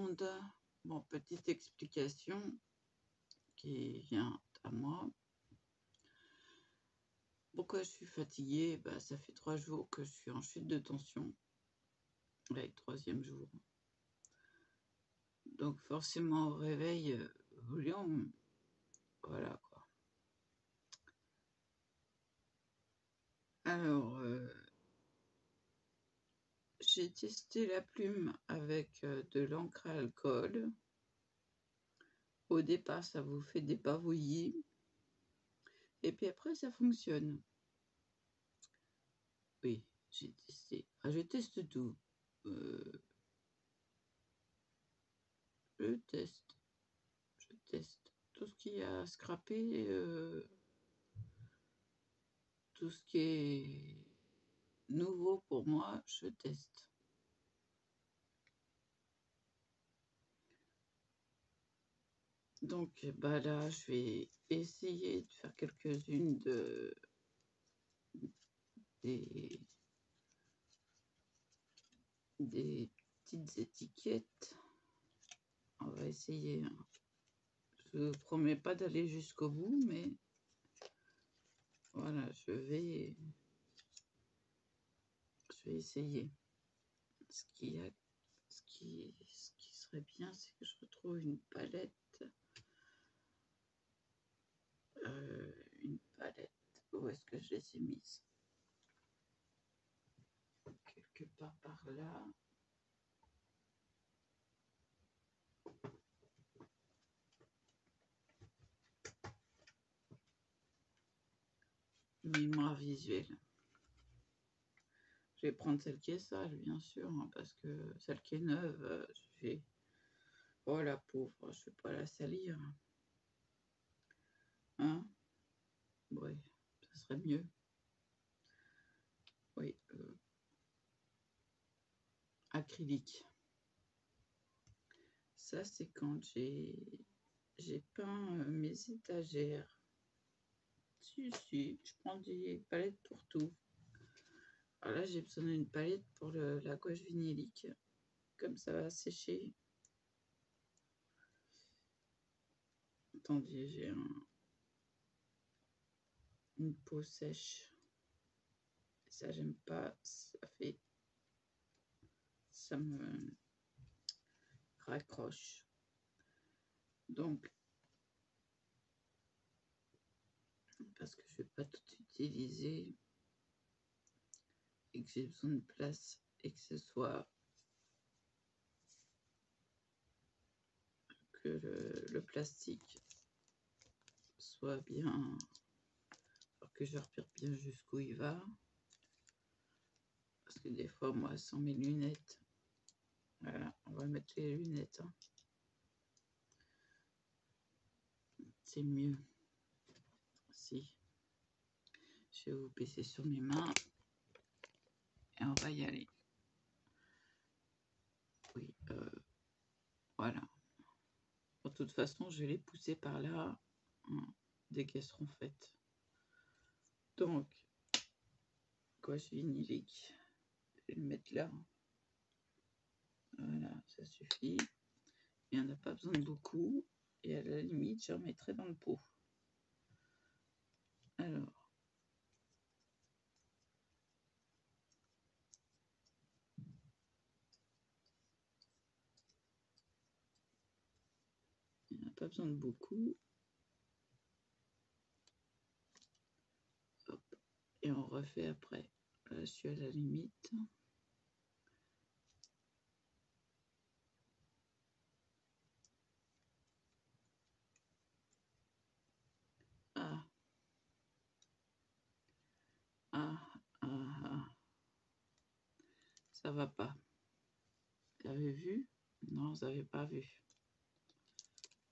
monde. Bon, petite explication qui vient à moi. Pourquoi je suis fatiguée? Ça fait 3 jours que je suis en chute de tension, avec 3e jour. Donc forcément au réveil, voyons, voilà quoi. Alors, j'ai testé la plume avec de l'encre à alcool. Au départ, ça vous fait des bavouillis. Et puis après, ça fonctionne. Oui, j'ai testé. Ah, je teste tout. Je teste. Tout ce qui a scrappé, tout ce qui est nouveau pour moi, je teste. Donc, là, je vais essayer de faire quelques-unes des petites étiquettes. On va essayer. Je ne promets pas d'aller jusqu'au bout, mais voilà, je vais essayer. Ce qui serait bien, c'est que je retrouve une palette. Où est-ce que je les ai mises? Quelque part par là. Mémoire visuelle. Je vais prendre celle qui est sale, bien sûr, hein, parce que celle qui est neuve, je vais... Oh la pauvre, je ne vais pas la salir. Hein? Oui, ça serait mieux. Oui. Acrylique. Ça, c'est quand j'ai peint mes étagères. Si, je prends des palettes pour tout. Alors là, j'ai besoin d'une palette pour la gouache vinylique. Comme ça va sécher. Attendez, j'ai une peau sèche. Ça, j'aime pas. Ça me raccroche. Donc, parce que je vais pas tout utiliser et que j'ai besoin de place et que ce soit que le plastique soit bien, que je repère bien jusqu'où il va, parce que des fois moi sans mes lunettes, voilà, on va mettre les lunettes, hein. C'est mieux. Si je vais vous baisser sur mes mains et on va y aller. Oui, voilà. De toute façon, je vais les pousser par là, hein, dès qu'elles seront faites. Donc, gouache vinylique, je vais le mettre là. Voilà, ça suffit. Il n'y en a pas besoin de beaucoup. Et à la limite, j'en mettrai dans le pot. Alors, il n'y en a pas besoin de beaucoup. Hop. Et on refait après. Là, je suis à la limite. Ah. Ça va pas. Vous avez vu? Non, vous n'avez pas vu.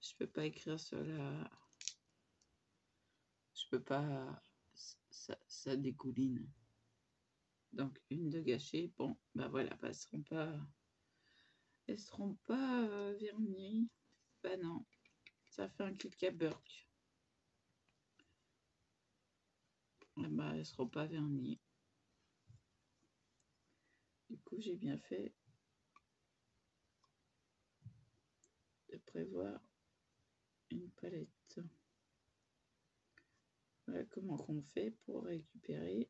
Je peux pas écrire sur la... Je peux pas... Ça dégouline. Donc, une de gâchée. Bon, voilà, elles seront pas vernies. Non. Ça fait un clic à burk. Elles seront pas vernies. Du coup, j'ai bien fait. prévoir une palette. Voilà comment on fait pour récupérer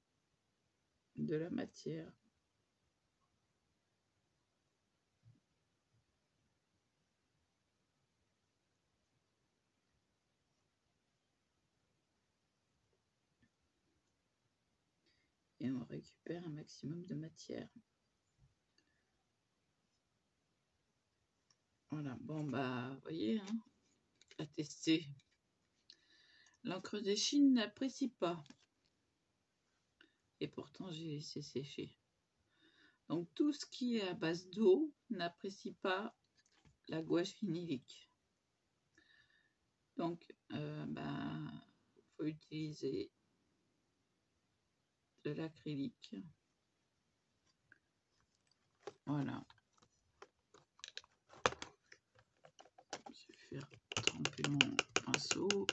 de la matière. Et on récupère un maximum de matière. Voilà, bon bah, vous voyez, hein, à tester. L'encre de Chine n'apprécie pas. Et pourtant, j'ai laissé sécher. Donc, tout ce qui est à base d'eau n'apprécie pas la gouache vinylique. Donc, faut utiliser de l'acrylique. Voilà. Je vais faire tremper mon pinceau.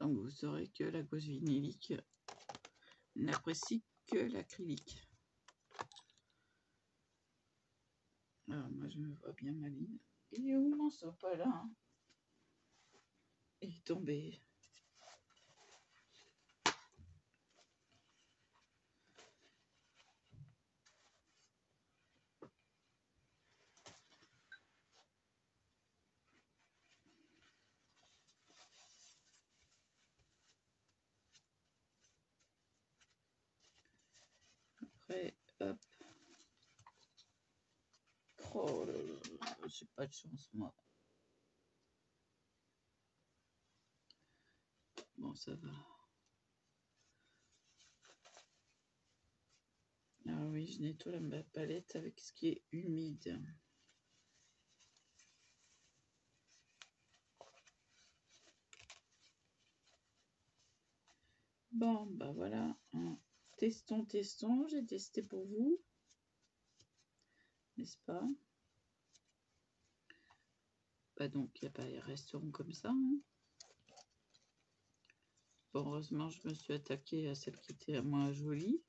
Donc, vous saurez que la gouache vinylique n'apprécie que l'acrylique. Alors, moi, je me vois bien maligne. Et où m'en sort pas là, hein. Il est tombé. Après, hop. Oh là là, j'ai pas de chance, moi. Bon, ça va. Ah oui, je nettoie ma palette avec ce qui est humide. Bon, bah voilà. Hein. Testons. J'ai testé pour vous. N'est-ce pas? Bah donc, il n'y a pas les restaurants comme ça. Hein. Bon, heureusement, je me suis attaquée à celle qui était moins jolie.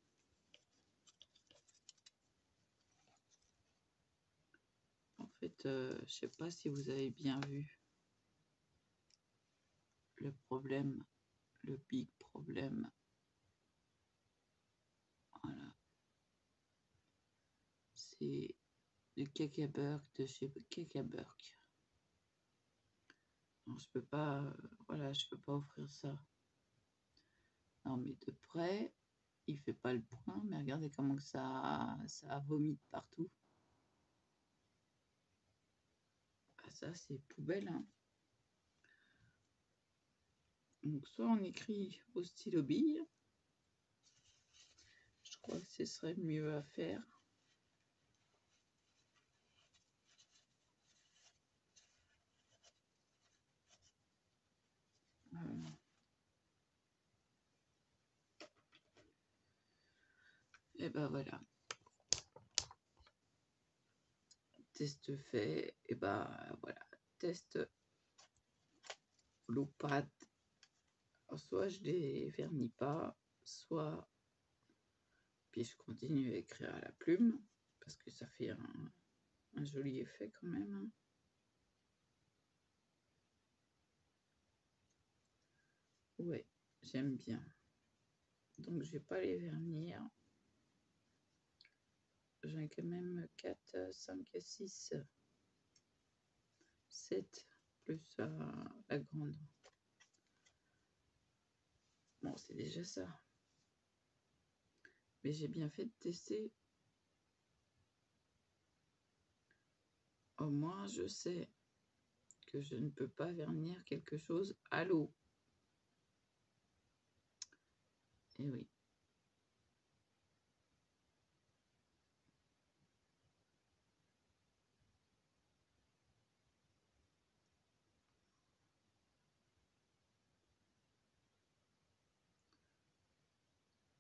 En fait, je sais pas si vous avez bien vu le problème, le big problème. Voilà. C'est du Kakaburk de chez Kakaburk. Non, je peux pas, voilà, je peux pas offrir ça. Non, mais de près, il fait pas le point, mais regardez comment que ça vomit partout. Ah, ça, c'est poubelle, hein. Donc, soit on écrit au stylo bille. Je crois que ce serait mieux à faire. Et ben voilà. Test fait. Et ben voilà. Test l'eau pâte. Soit je les vernis pas, soit puis je continue à écrire à la plume parce que ça fait un joli effet quand même. Hein. Ouais, j'aime bien. Donc je vais pas les vernir. J'en ai quand même 4, 5, 6, 7 plus la grande. Bon, c'est déjà ça. Mais j'ai bien fait de tester. Au moins, je sais que je ne peux pas vernir quelque chose à l'eau. Et oui.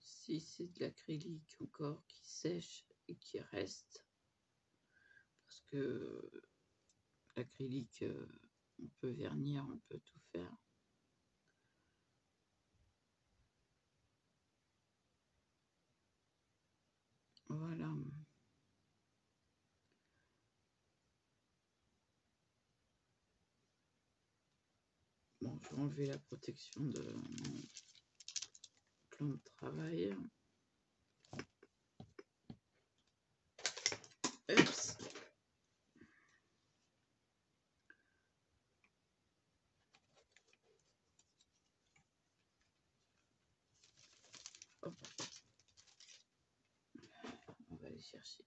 Si c'est de l'acrylique encore qui sèche et qui reste, parce que l'acrylique, on peut vernir, on peut tout faire. Bon, je vais enlever la protection de mon plan de travail. Oups. Hop. On va aller chercher.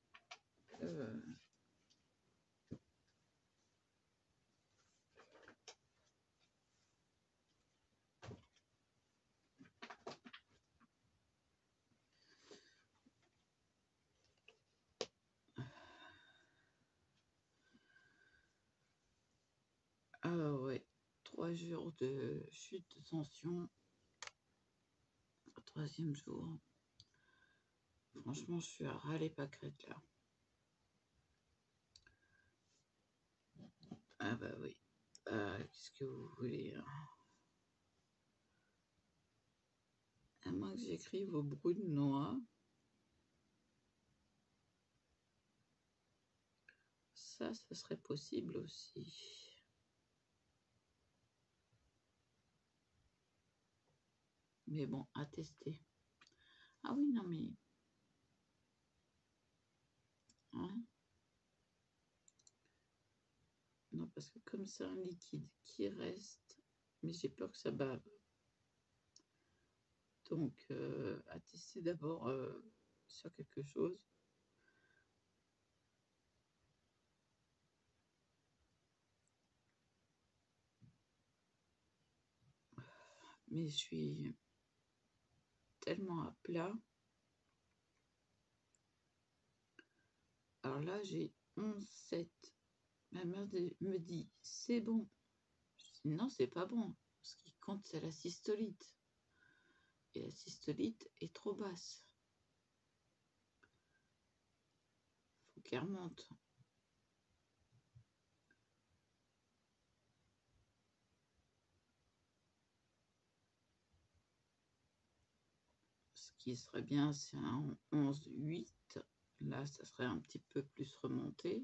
Ah ouais, 3 jours de chute de tension. Au 3e jour. Franchement, je suis à ras les pâquerettes là. Ah bah oui. Qu'est-ce que vous voulez, hein? À moins que j'écrive au brut de noix. Ça serait possible aussi. Mais bon, à tester. Ah oui, non mais... Hein? Non, parce que comme c'est un liquide qui reste, mais j'ai peur que ça bave. Donc, à tester d'abord sur quelque chose. Mais je suis tellement à plat. Alors là, j'ai 11,7. Ma mère me dit, c'est bon. Je dis, non, c'est pas bon. Ce qui compte, c'est la systolite. Et la systolite est trop basse. Faut qu'elle remonte. Ce qui serait bien, c'est un 11,8. Là, ça serait un petit peu plus remonté.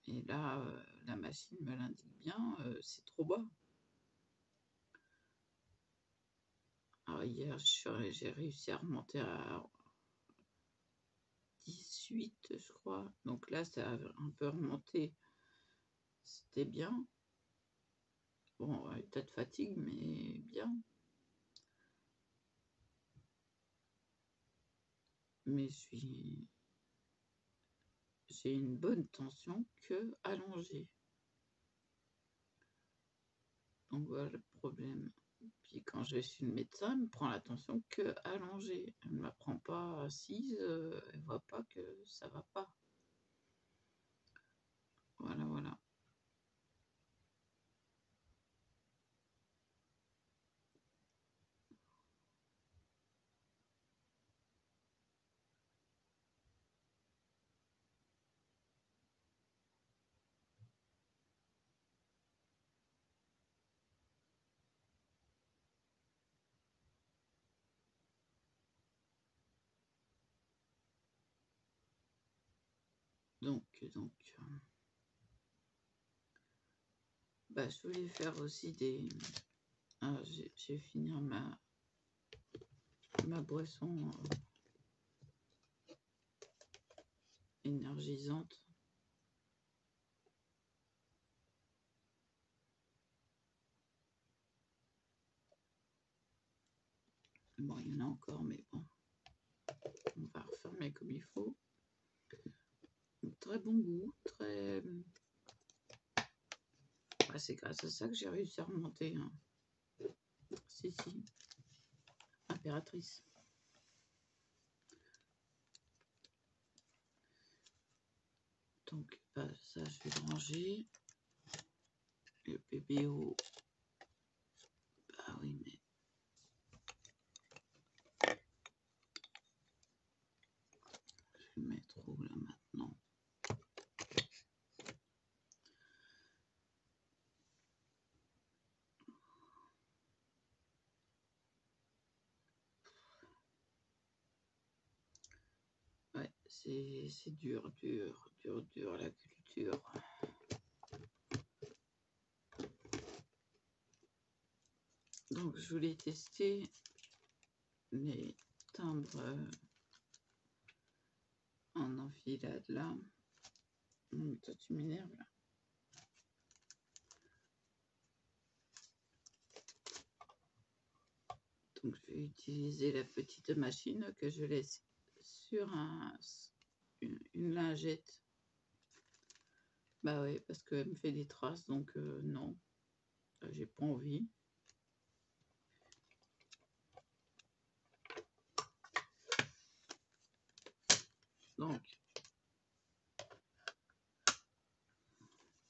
Et là, la machine me l'indique bien, c'est trop bas. Alors hier, j'ai réussi à remonter à 18, je crois. Donc là, ça a un peu remonté. C'était bien. Bon, état de fatigue, mais bien. Mais j'ai une bonne tension que allongée. Donc voilà le problème. Puis quand je vais chez le médecin, elle me prend la tension que allongée. Elle ne m'apprend pas assise, elle voit pas que ça va pas. Voilà, voilà. Donc, bah, je voulais faire aussi des... Ah, j'ai fini ma boisson énergisante. Bon, il y en a encore, mais bon, on va refermer comme il faut. Très bon goût, très... Ah, c'est grâce à ça que j'ai réussi à remonter. Hein. Si, impératrice. Donc, bah, ça, je vais le ranger. Le PBO. Bah oui, mais... Je vais le mettre où, là, maintenant? Ouais, c'est dur, la culture. Donc, je voulais tester les timbres en enfilade là. Toi, tu m'énerves là. Donc, je vais utiliser la petite machine que je laisse sur une lingette. Bah ouais, parce qu'elle me fait des traces, donc non, j'ai pas envie.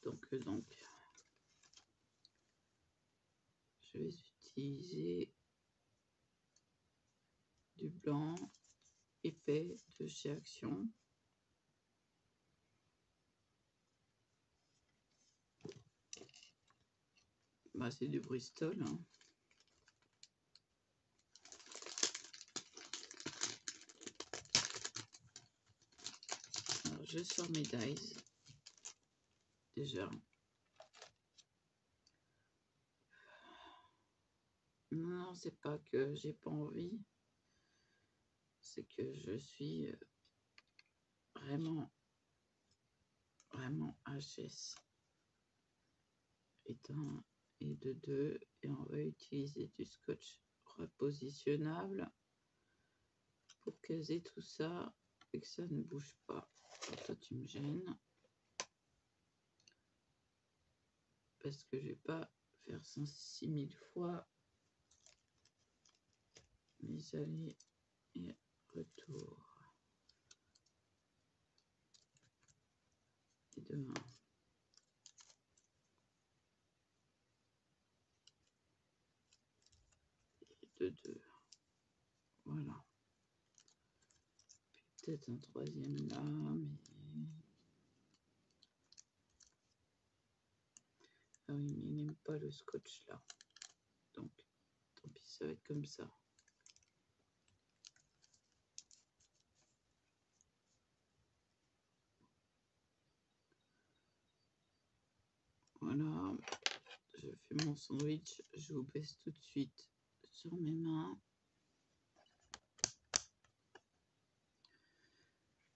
Donc, je vais utiliser du blanc épais de chez Action. Bah, c'est du Bristol. Hein. Alors, je sors mes dies. Déjà. Non, c'est pas que j'ai pas envie. C'est que je suis vraiment HS. Et d'un et de deux. Et on va utiliser du scotch repositionnable pour caser tout ça et que ça ne bouge pas. Alors, toi, tu me gênes. Parce que je vais pas faire 6000 fois mes allers et retours. Et de 1. Et de 2. Voilà. Peut-être un troisième là, mais... Ah oui, mais il n'aime pas le scotch là. Donc, tant pis, ça va être comme ça. Voilà. Je fais mon sandwich. Je vous baisse tout de suite sur mes mains.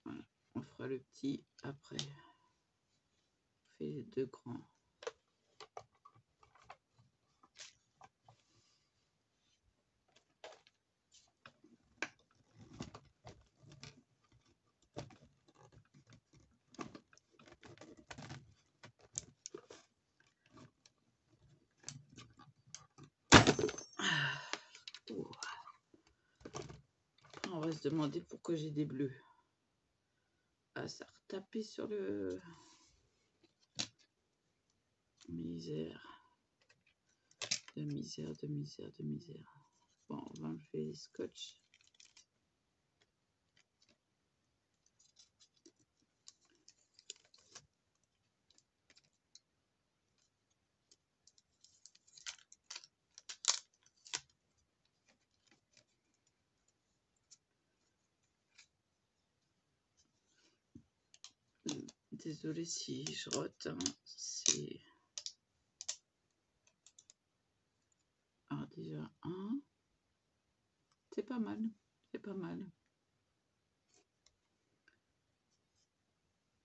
Voilà. On fera le petit après. On fait les deux grands. On va se demander pourquoi j'ai des bleus. Ah, ça a retapé sur le... Misère. De misère. Bon, on va enlever les scotch. Désolée si je rote, hein. C'est... Ah, déjà un. C'est pas mal. C'est pas mal.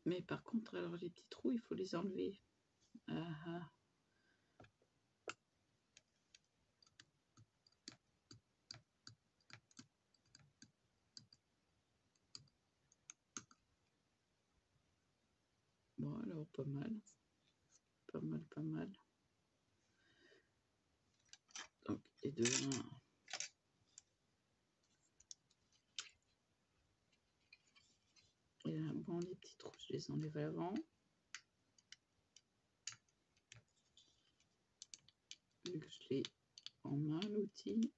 Mais par contre, alors les petits trous, il faut les enlever. Ah, ah. Bon, alors pas mal. Pas mal. Donc, et de 1. Et là, bon, les petits trous, je les enlève à l'avant. Vu que je l'ai en main, l'outil.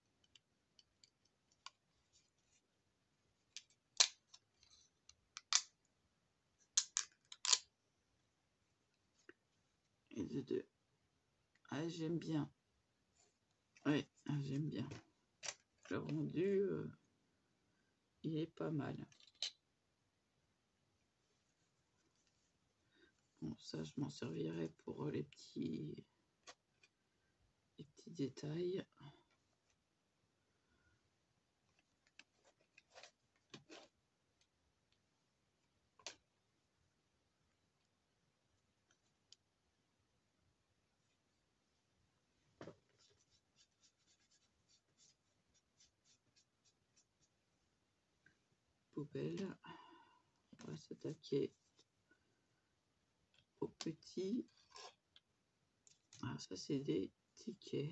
Et de 2. Ah, j'aime bien. Ouais, j'aime bien. Le rendu, il est pas mal. Bon, ça, je m'en servirai pour les petits détails. poubelle. On va s'attaquer aux petits. Ah, ça, c'est des tickets.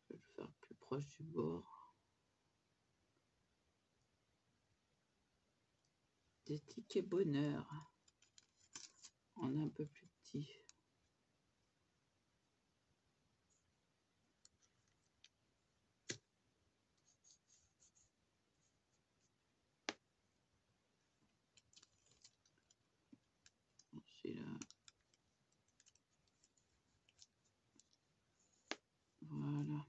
Je vais le faire plus proche du bord. Des tickets bonheur. En un peu plus petit. Celui-là. Voilà.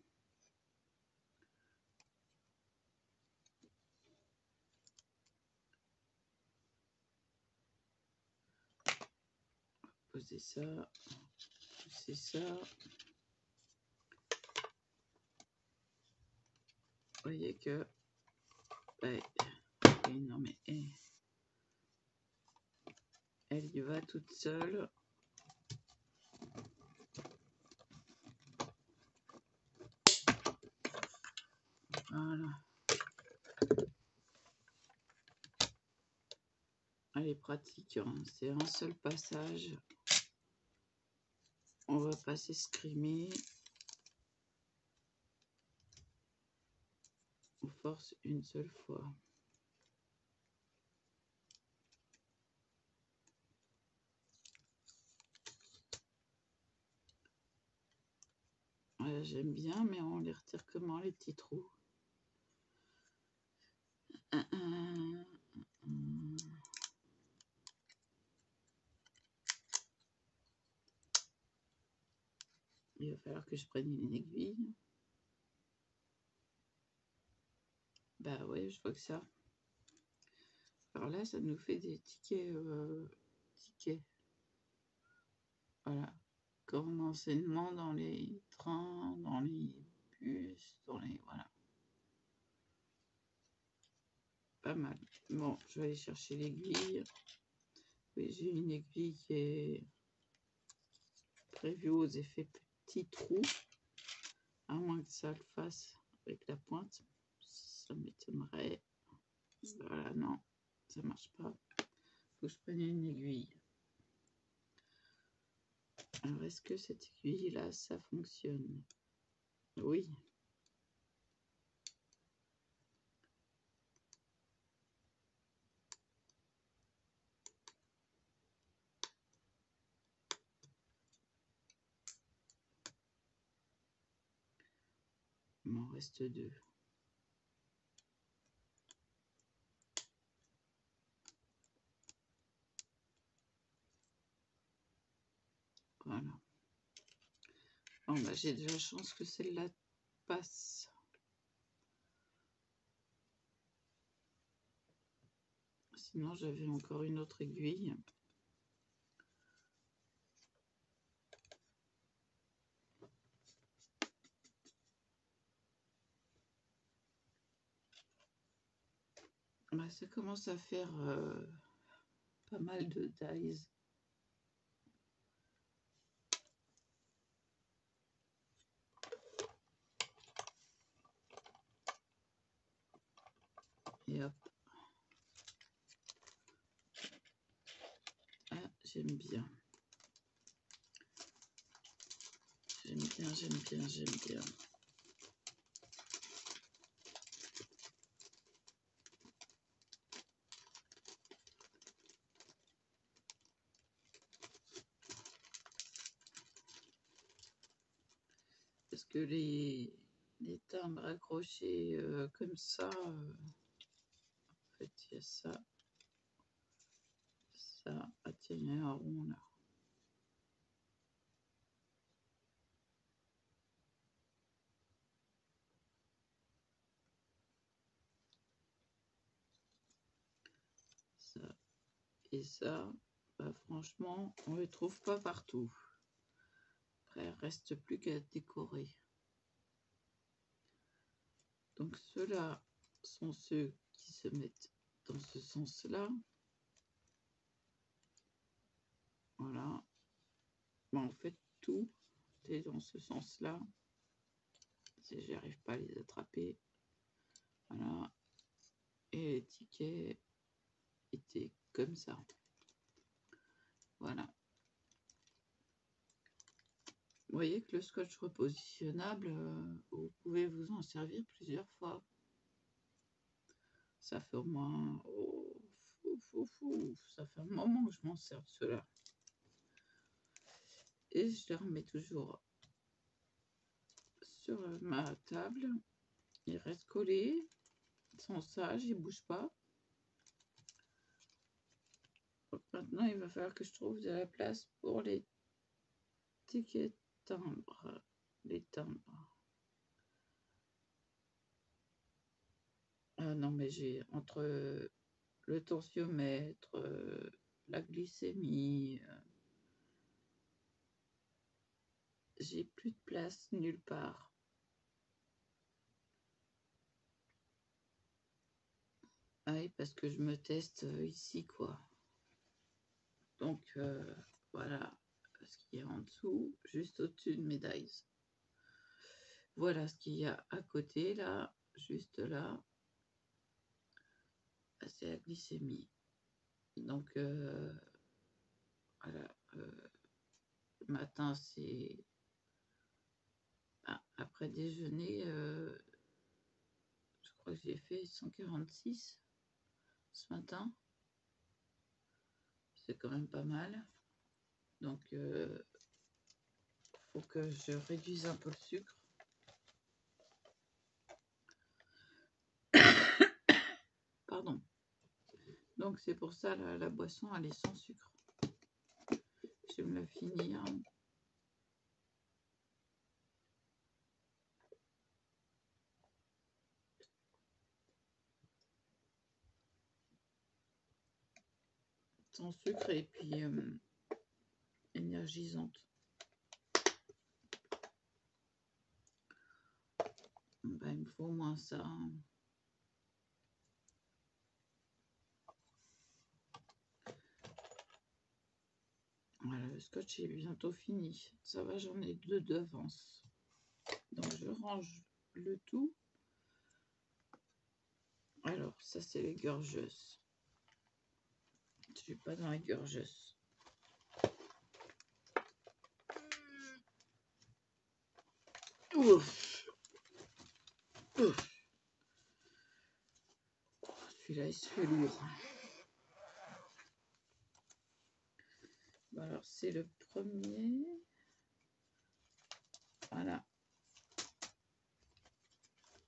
Poser ça. Pousser ça. Vous voyez que... Ouais. Non mais... Elle y va toute seule. Voilà. Elle est pratique, hein. C'est un seul passage. On va pas s'escrimer. On force une seule fois. Ouais, j'aime bien, mais on les retire comment, les petits trous? Il va falloir que je prenne une aiguille. Bah ouais, je vois que ça. Alors là, ça nous fait des tickets. Tickets. Voilà. Comme enseignement dans les trains, dans les bus, dans les... Voilà. Pas mal. Bon, je vais aller chercher l'aiguille. Oui, j'ai une aiguille qui est prévue aux effets petits trous. À moins que ça le fasse avec la pointe. Ça m'étonnerait. Voilà, non, ça marche pas. Faut que je prenne une aiguille. Alors, est-ce que cette aiguille-là, ça fonctionne? Oui. Il m'en reste 2. Voilà. Bon, bah, j'ai de la chance que celle-là passe. Sinon, j'avais encore une autre aiguille. Bah, ça commence à faire pas mal de dies. Et hop. Ah, j'aime bien. J'aime bien, j'aime bien, j'aime bien. Parce que les timbres accrochés comme ça, en fait, il y a ça. Ça, ah tiens, il y a un rond là. Ça et ça, bah, franchement, on ne les trouve pas partout. Après, il ne reste plus qu'à décorer. Donc ceux-là sont ceux qui se mettent dans ce sens-là. Voilà. Bon, en fait, tout est dans ce sens-là. Si j'arrive pas à les attraper. Voilà. et les tickets étaient comme ça. Voilà. Vous voyez que le scotch repositionnable, vous pouvez vous en servir plusieurs fois. Ça fait au moins... ça fait un moment que je m'en sers de cela. Et je les remets toujours sur ma table. Ils restent collés. Ils sont sages, ils ne bougent pas. Donc maintenant, il va falloir que je trouve de la place pour les tickets timbres. Les timbres. Ah non, mais j'ai entre le tensiomètre, la glycémie, j'ai plus de place nulle part. Ah oui, parce que je me teste ici, quoi. Donc, voilà ce qu'il y a en dessous, juste au-dessus de mes dies. Voilà ce qu'il y a à côté, là, juste là. C'est la glycémie. Donc, voilà. Le matin, c'est... après déjeuner, je crois que j'ai fait 146 ce matin. C'est quand même pas mal. Donc, faut que je réduise un peu le sucre. Pardon. Donc, c'est pour ça la boisson, elle est sans sucre. Je vais me la finir. Sans sucre et puis énergisante. Ben, il me faut au moins ça. Voilà, le scotch est bientôt fini. Ça va, j'en ai 2 d'avance. Donc je range le tout. Alors, ça c'est les gorgeuses. Je suis pas dans les gorgeuses. Ouf. Ouf. Celui-là, il se fait lourd. Bon, alors, c'est le premier. Voilà.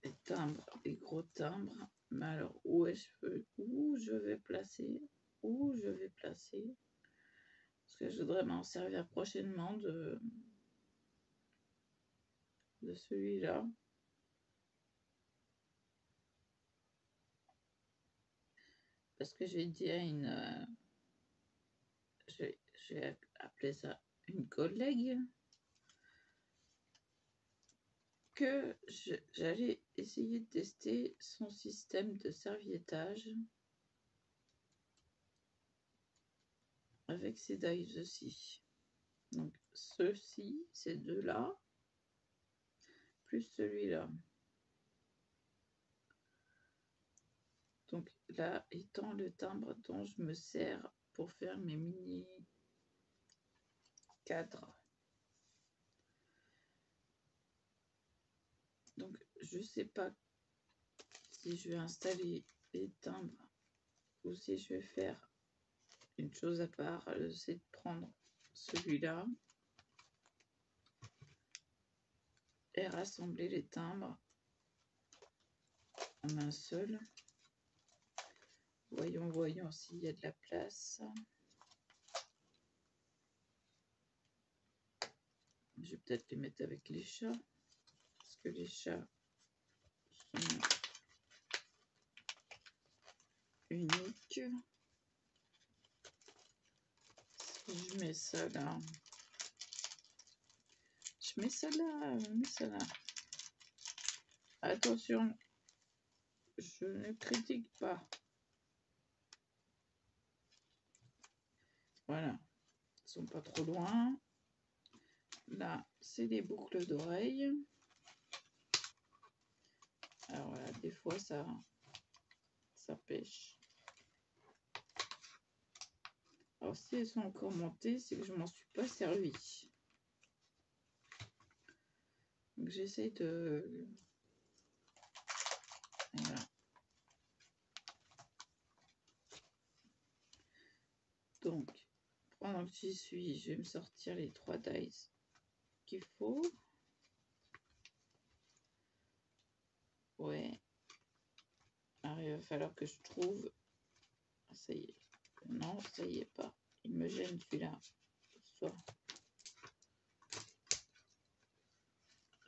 Les timbres, les gros timbres. Mais alors, où je vais placer? Où je vais placer? Parce que je voudrais m'en servir prochainement de celui-là. Parce que j'ai dit à une... je vais appeler ça une collègue, que j'allais essayer de tester son système de serviettage avec ces dies aussi. Donc ceux-ci, ces deux-là, plus celui-là. Donc là étant le timbre dont je me sers pour faire mes mini cadres. Donc je sais pas si je vais installer les timbres ou si je vais faire une chose à part. C'est de prendre celui-là et rassembler les timbres en un seul. Voyons s'il y a de la place. Je vais peut-être les mettre avec les chats, parce que les chats sont uniques. Si je mets ça là, je mets ça là. Attention, je ne critique pas. Voilà, ils sont pas trop loin. Là, c'est les boucles d'oreilles. Alors voilà, des fois ça ça pêche. Alors si elles sont encore montées, c'est que je m'en suis pas servi. Donc j'essaie de... Voilà. Donc, pendant que j'y suis, je vais me sortir les 3 dice qu'il faut. Ouais. Alors, il va falloir que je trouve... Ça y est. Non, ça y est pas. Il me gêne celui-là. Soit.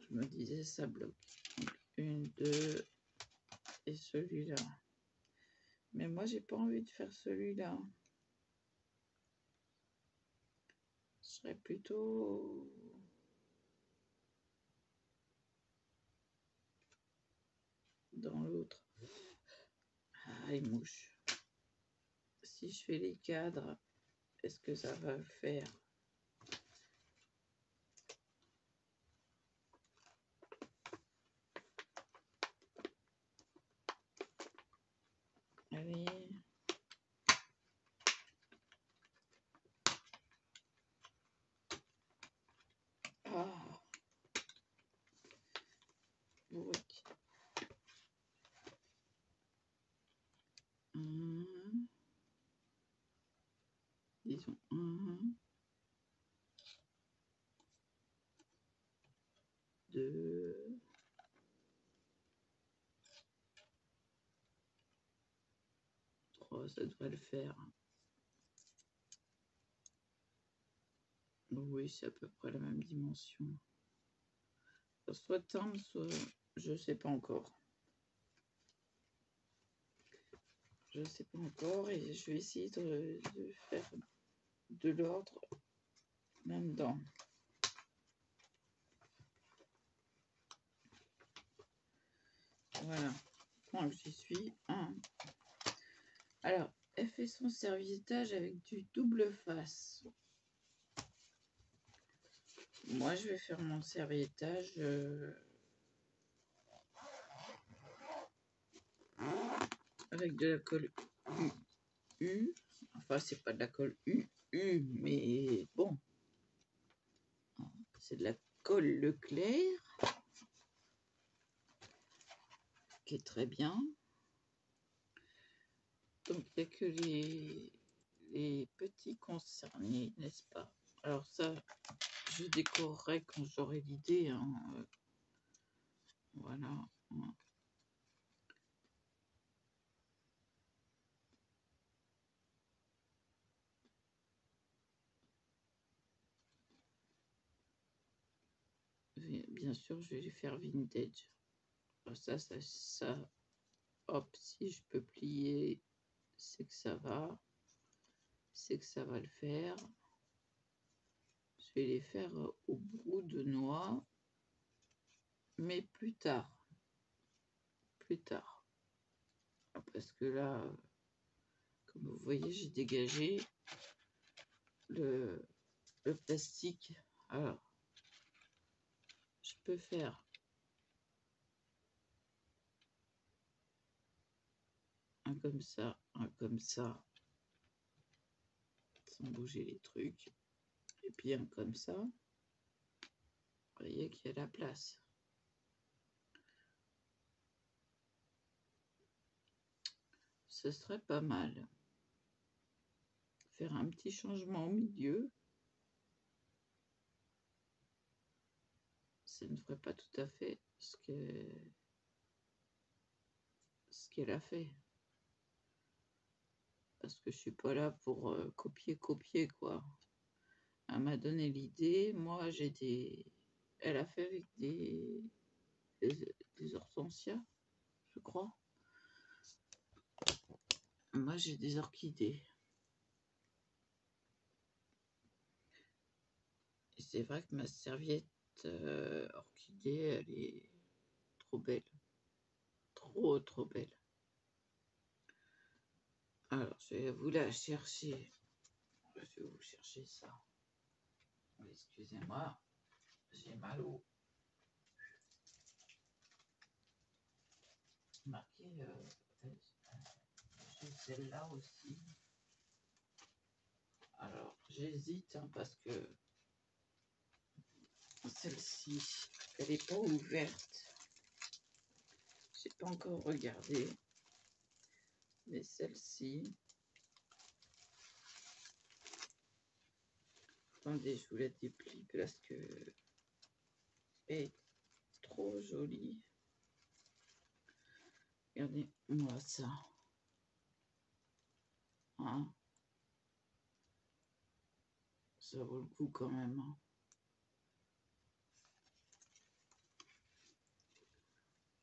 Je me disais, ça bloque. Donc, 1, 2 et celui-là. Mais moi, j'ai pas envie de faire celui-là. Je serais plutôt... dans l'autre. Ah, les mouches. Si je fais les cadres, est-ce que ça va le faire? Allez. Ah. Oui. Disons 1, 2, 3, ça devrait le faire. Oui, c'est à peu près la même dimension. Soit timbre, soit... je sais pas encore. Je sais pas encore et je vais essayer de faire de l'ordre là-dedans. Voilà, point que j'y suis. 1. Alors, elle fait son serviettage avec du double face. Moi, je vais faire mon serviettage avec de la colle U. Enfin, c'est pas de la colle U, mais bon. C'est de la colle Leclerc, qui est très bien. Donc, il n'y a que les petits concernés, n'est-ce pas? Alors ça, je décorerai quand j'aurai l'idée. Hein. Voilà. Bien sûr, je vais les faire vintage. Alors ça, hop, si je peux plier, c'est que ça va. C'est que ça va le faire. Je vais les faire au bout de noix, mais plus tard. Plus tard. Parce que là, comme vous voyez, j'ai dégagé le plastique. Alors, je peux faire un comme ça, sans bouger les trucs. Et puis un comme ça. Vous voyez qu'il y a la place. Ce serait pas mal. Faire un petit changement au milieu. Ça ne ferait pas tout à fait ce qu'elle a fait. Parce que je suis pas là pour copier, quoi. Elle m'a donné l'idée. Moi, j'ai des... Elle a fait avec des hortensias, je crois. Moi, j'ai des orchidées. Et c'est vrai que ma serviette orchidée, elle est trop belle. Trop belle. Alors, je vais vous la chercher. Je vais vous chercher ça. Excusez-moi, j'ai mal au... Marqué... celle-là aussi. Alors, j'hésite hein, parce que celle-ci, elle n'est pas ouverte. J'ai pas encore regardé. Mais celle-ci... Attendez, je vous la déplie parce que elle est trop jolie. Regardez-moi ça. Hein? Ça vaut le coup quand même. Hein.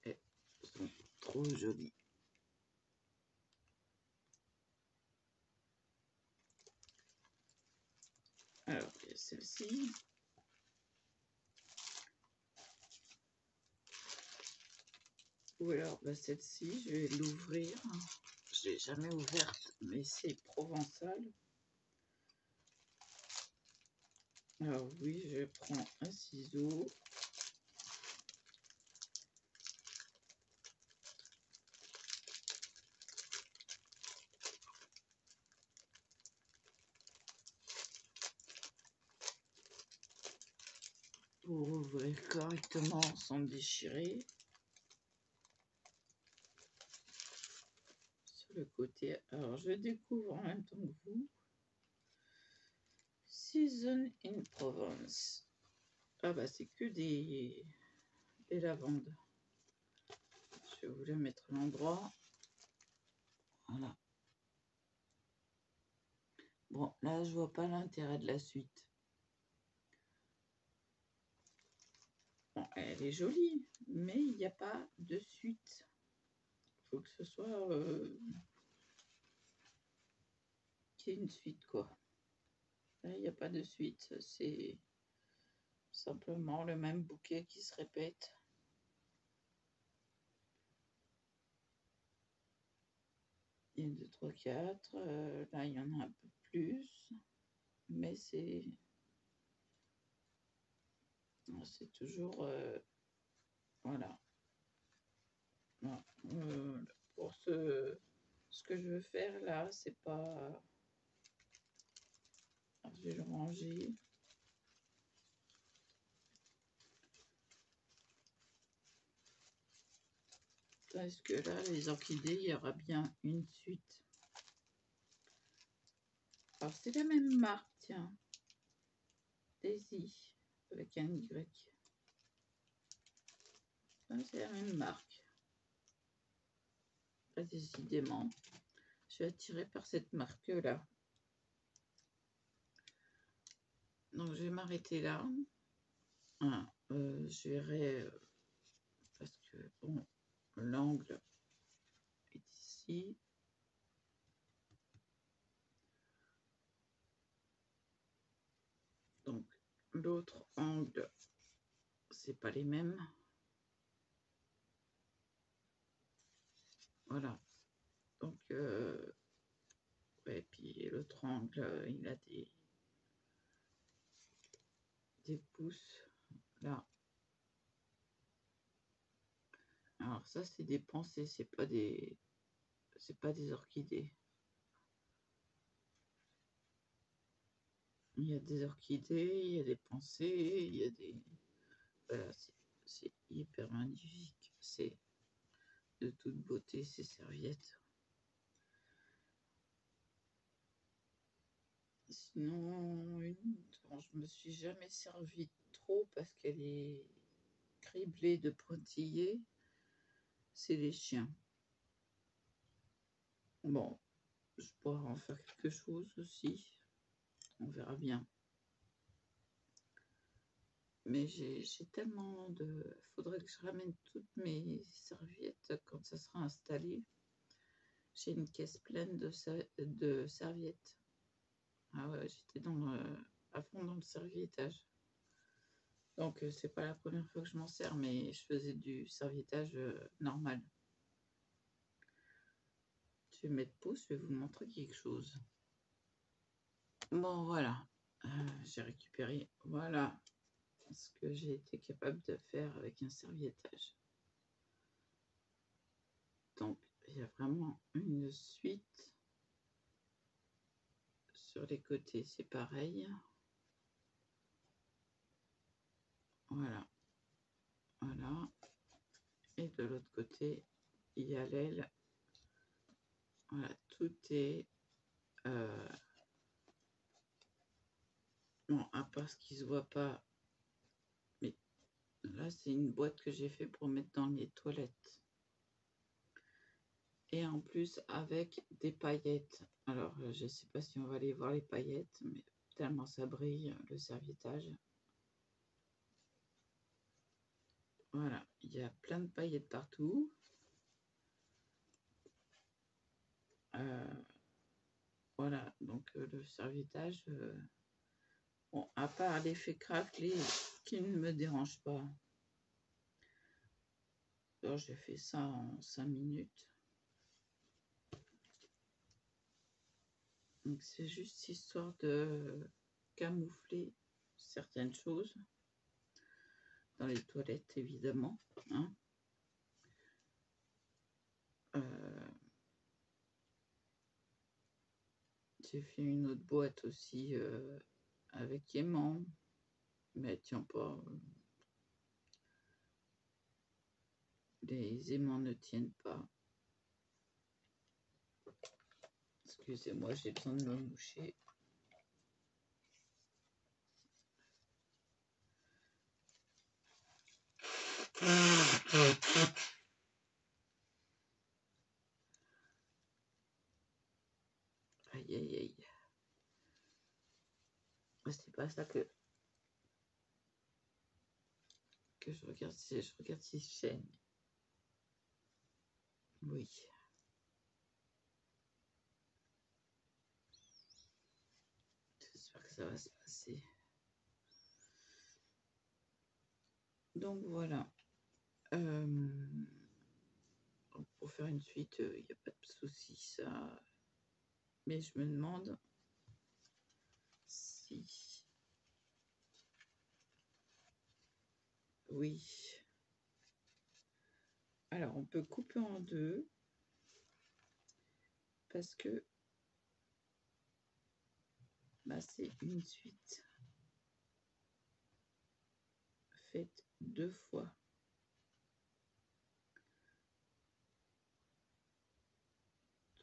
Elles sont trop jolies. Alors, il y a celle-ci. Ou alors, bah, celle-ci, je vais l'ouvrir. Je l'ai jamais ouverte, mais c'est provençal. Alors oui, je prends un ciseau. Pour ouvrir correctement sans déchirer. Sur le côté. Alors, je découvre en même temps que vous. Season in Provence. Ah bah c'est que des lavandes. Je vais vous la mettre à l'endroit. Voilà. Bon, là je vois pas l'intérêt de la suite. Bon, elle est jolie, mais il n'y a pas de suite. Il faut que ce soit qu'il y ait une suite quoi. Là il n'y a pas de suite, c'est simplement le même bouquet qui se répète. 1, 2, 3, 4. Là, il y en a un peu plus. Mais c'est toujours... voilà. Non, pour ce que je veux faire là, c'est pas... Alors, je vais le ranger. Parce que là, les orchidées, il y aura bien une suite. Alors, c'est la même marque, tiens. Daisy, avec un Y. C'est la même marque. Pas décidément. Je suis attirée par cette marque-là. Donc, je vais m'arrêter là. Je verrai, parce que, bon, l'angle est ici. Donc, l'autre angle, c'est pas les mêmes. Voilà. Donc, ouais, puis l'autre angle, il a des pouces là. Alors ça, c'est des pensées, c'est pas des orchidées. Il y a des orchidées, il y a des pensées, il y a des... Voilà, c'est hyper magnifique. C'est de toute beauté, ces serviettes. Sinon, je me suis jamais servi trop parce qu'elle est criblée de pointillés. C'est les chiens. Bon, je pourrais en faire quelque chose aussi. On verra bien. Mais j'ai tellement de... Faudrait que je ramène toutes mes serviettes quand ça sera installé. J'ai une caisse pleine de serviettes. Ah ouais, j'étais à fond dans le serviettage. Donc, c'est pas la première fois que je m'en sers, mais je faisais du serviettage normal. Je vais mettre pause, je vais vous montrer quelque chose. Bon, voilà. J'ai récupéré, voilà, ce que j'ai été capable de faire avec un serviettage. Donc, il y a vraiment une suite. Sur les côtés, c'est pareil. Voilà. Voilà. Et de l'autre côté, il y a l'aile. Voilà, tout est... bon, à part ce qui se voit pas. Mais là, c'est une boîte que j'ai fait pour mettre dans les toilettes. Et en plus, avec des paillettes. Alors, je sais pas si on va aller voir les paillettes, mais tellement ça brille, le serviettage. Voilà, il y a plein de paillettes partout. Voilà, donc le serviettage, bon, à part l'effet craquelé qui ne me dérange pas. Alors, j'ai fait ça en 5 minutes. Donc, c'est juste histoire de camoufler certaines choses. Dans les toilettes, évidemment. Hein. J'ai fait une autre boîte aussi avec aimant, mais elle tient pas. Les aimants ne tiennent pas. Excusez-moi, j'ai besoin de me moucher. Aïe, aïe, aïe. C'est pas ça que je regarde. Je regarde si je chaîne. Oui. J'espère que ça va se passer. Donc voilà. Pour faire une suite, il n'y a pas de souci, ça. Mais je me demande si... Oui. Alors, on peut couper en deux. Parce que bah, c'est une suite faite 2 fois.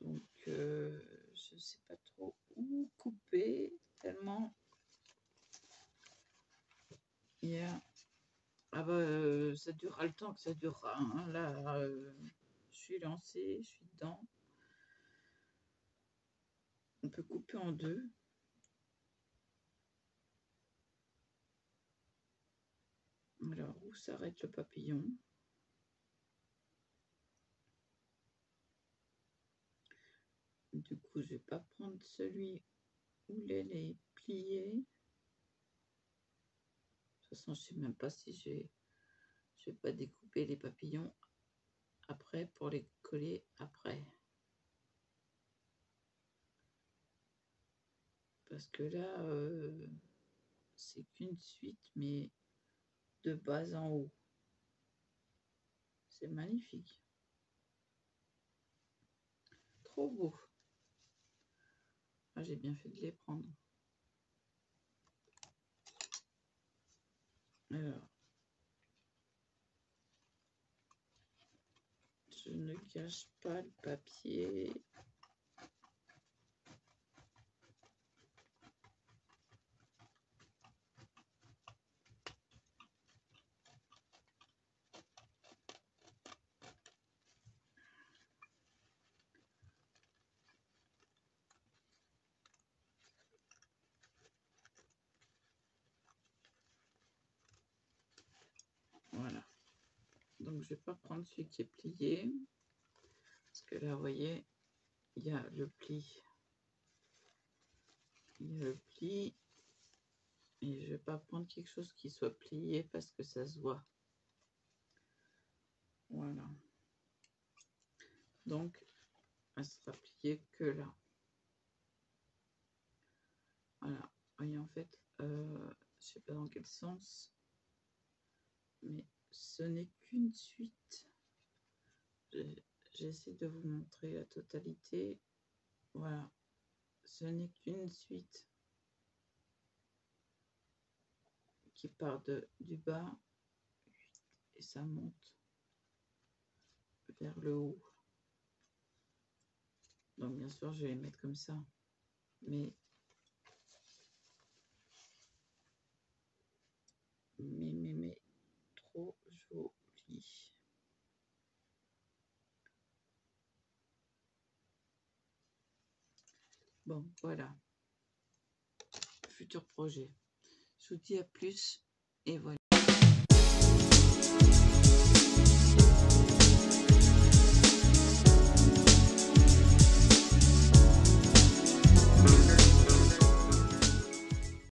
Donc, je ne sais pas trop où couper, tellement il y a... Ah bah, ça durera le temps que ça durera. Hein. Là, je suis lancée, je suis dedans. On peut couper en deux. Alors, où s'arrête le papillon? Du coup, je vais pas prendre celui où l'aile est pliée. De toute façon, je sais même pas si je vais pas découper les papillons après pour les coller après. Parce que là, c'est qu'une suite, mais de bas en haut. C'est magnifique. Trop beau. Ah, j'ai bien fait de les prendre. Alors, je ne cache pas le papier. Voilà. Donc, je vais pas prendre celui qui est plié. Parce que là, vous voyez, il y a le pli. Il y a le pli. Et je vais pas prendre quelque chose qui soit plié parce que ça se voit. Voilà. Donc, elle sera pliée que là. Voilà. Vous voyez, en fait, je sais pas dans quel sens, mais ce n'est qu'une suite. j'essaie de vous montrer la totalité. Voilà, ce n'est qu'une suite qui part du bas et ça monte vers le haut. Donc bien sûr, je vais les mettre comme ça, mais trop joli. Bon, voilà. Futur projet. Je vous dis à plus et voilà.